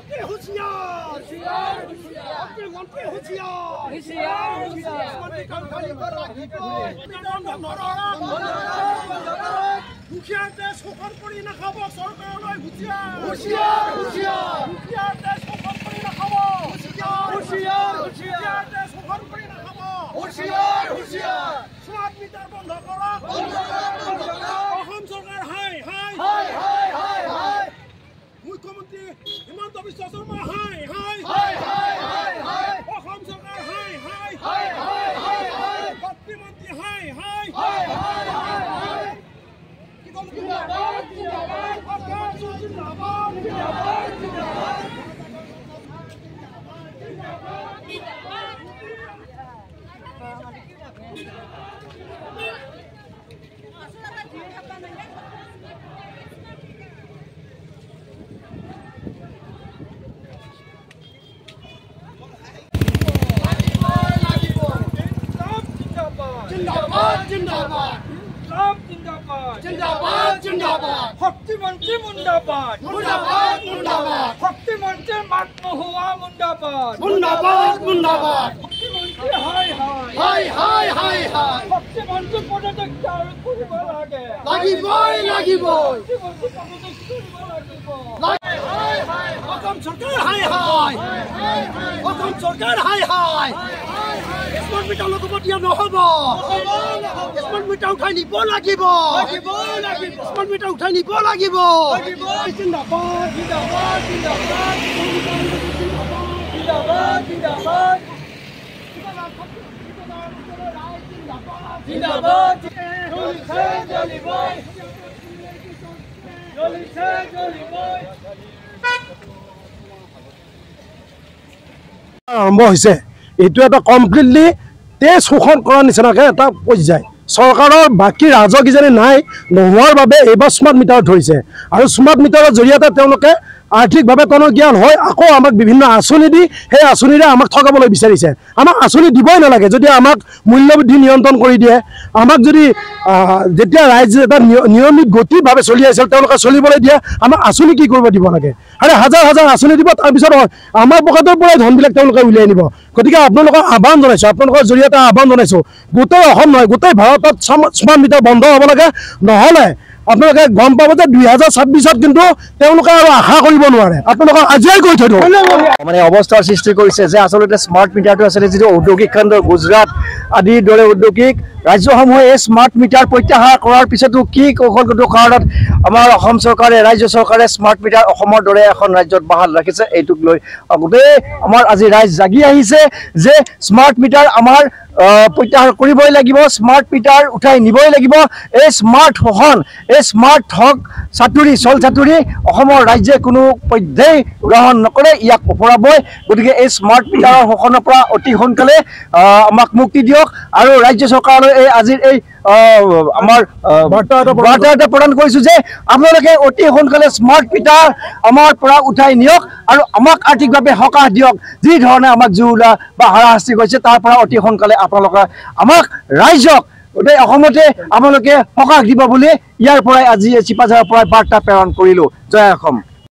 मंत्री होशियार होशियार होशियार मंत्री होशियार होशियार होशियार मंत्री काम खाली कर राखी मुखियाते শোষণ কৰি নাখাব চৰকাৰলৈ হুঁচিয়াৰ হুঁচিয়াৰ হুঁচিয়াৰ মুখিয়াতে শোষণ কৰি নাখাব হুঁচিয়াৰ হুঁচিয়াৰ মুখিয়াতে শোষণ কৰি নাখাব হুঁচিয়াৰ হুঁচিয়াৰ স্মাৰ্ট মিটাৰ বন্ধ কৰক অসম চৰকাৰ হাই হাই হাই হাই হাই হাই মুখ্যমন্ত্ৰী হিমন্ত বিশ্ব শৰ্মা হাই হাই হাই হাই হাই হাই অসম চৰকাৰ হাই হাই হাই হাই হাই হাই মন্ত্ৰী হাই হাই হাই হাই হাই হাই জিন্দাবাদ জিন্দাবাদ অসম জিন্দাবাদ জিন্দাবাদ জিন্দাবাদ जिंदाबाद जिंदाबाद सब जिंदाबाद जिंदाबाद जिंदाबाद शक्ति मंत्री मुंडाबाद मुंडाबाद मुंडाबाद शक्ति मंत्री मात महुआ मुंडाबाद मुंडाबाद मुंडाबाद शक्ति मंत्री हाय हाय हाय हाय हाय हाय शक्ति मंत्री पदत्याग কৰিব লাগে লাগিবই লাগিবই শক্তি मंत्री पदत्याग কৰিব লাগিব हाय हाय অসম চৰকাৰ হাই হাই অসম চৰকাৰ হাই হাই স্মাৰ্ট মিটাৰ লগাব দিয়া নহব স্মাৰ্ট মিটাৰ উঠাই নিব লাগিব স্মাৰ্ট মিটাৰ উঠাই নিব লাগিব জিন্দাবাদ জিন্দাবাদ জিন্দাবাদ জিন্দাবাদ জিন্দাবাদ জিন্দাবাদ জ্বলিছে জ্বলিবই জ্বলিছে জ্বলিবই আৰম্ভ হৈছে এইটো এটা কমপ্লিটলি তেজ শোষণ কৰাৰ নিচিনাকৈ এটা পৰ্যায় চৰকাৰৰ বাকী ৰাজহ কিজানি নাই নোহোৱাৰ বাবে এইবাৰ স্মাৰ্ট মিটাৰ ধৰিছে আৰু স্মাৰ্ট মিটাৰৰ জৰিয়তে তেওঁলোকে আৰ্থিকভাৱে টনকিয়াল হয় আকৌ আমাক বিভিন্ন আঁচনি দি সেই আঁচনিৰে আমাক ঠগাবলৈ বিচাৰিছে আমাক আঁচনি দিবই নালাগে যদি আমাক মূল্যবৃদ্ধি নিয়ন্ত্ৰণ কৰি দিয়ে আমাক যদি যেতিয়া ৰাইজে এটা নিয়মিত গতিভাৱে চলি আছিল তেওঁলোকে চলিবলৈ দিয়ে আমাক আঁচনি কি কৰিব দিব লাগে আৰু হাজাৰ হাজাৰ আঁচনি দিব তাৰপিছত আমাৰ পকেটৰ পৰাই ধনবিলাক তেওঁলোকে উলিয়াই নিব গতিকে আপোনালোকক আহ্বান জনাইছোঁ আপোনালোকৰ জৰিয়তে আহ্বান জনাইছোঁ গোটেই অসম নহয় গোটেই ভাৰতত স্মাৰ্ট মিটাৰ বন্ধ হ'ব লাগে নহ'লে আপোনালোকে গম পাব যে 2026 কিন্তু তেওঁলোকে আৰু আশা কৰিব নোৱাৰে আপোনালোকক আজিয়ে কৈ থৈ দিওঁ মানে অৱস্থাৰ সৃষ্টি কৰিছে যে আচলতে স্মাৰ্ট মিটাৰটো আচলতে যিটো ঔদ্যোগিক খণ্ড গুজৰাট আদিৰ দৰে ঔদ্যোগিক ৰাজ্যসমূহে এই স্মাৰ্ট মিটাৰ প্ৰত্যাহাৰ কৰাৰ পিছতো কি কৌশলগত কাৰণত আমাৰ অসম চৰকাৰে ৰাজ্য চৰকাৰে স্মাৰ্ট মিটাৰ অসমৰ দৰে এখন ৰাজ্যত বাহাল ৰাখিছে এইটোক লৈ গোটেই আমাৰ আজি ৰাইজ জাগি আহিছে যে স্মাৰ্ট মিটাৰ আমাৰ প্ৰত্যাহাৰ কৰিবই লাগিব স্মাৰ্ট মিটাৰ উঠাই নিবই লাগিব এই স্মাৰ্ট শোষণ এই স্মাৰ্ট ঠগ চাতুৰি চল চাতুৰি অসমৰ ৰাজ্যে কোনো পধ্যেই গ্ৰহণ নকৰে ইয়াক ওপৰাবই গতিকে এই স্মাৰ্ট মিটাৰৰ শোষণৰ পৰা অতি সোনকালে আমাক মুক্তি দিয়ক আৰু ৰাজ্য চৰকাৰলৈ এই আজিৰ এই আমাৰ বাৰ্তা এটা প্ৰদান কৰিছোঁ যে আপোনালোকে অতি সোনকালে স্মাৰ্ট মিটাৰ আমাৰ পৰা উঠাই নিয়ক আৰু আমাক আৰ্থিকভাৱে সকাহ দিয়ক যি ধৰণে আমাক জুৰুলা বা হাৰাশাস্তি কৰিছে তাৰ পৰা অতি সোনকালে আপোনালোকে আমাক ৰাইজক গোটেই অসমতে আপোনালোকে সকাহ দিব বুলি ইয়াৰ পৰাই আজি চিপাঝাৰৰ পৰাই বাৰ্তা প্ৰেৰণ কৰিলোঁ জয় অসম।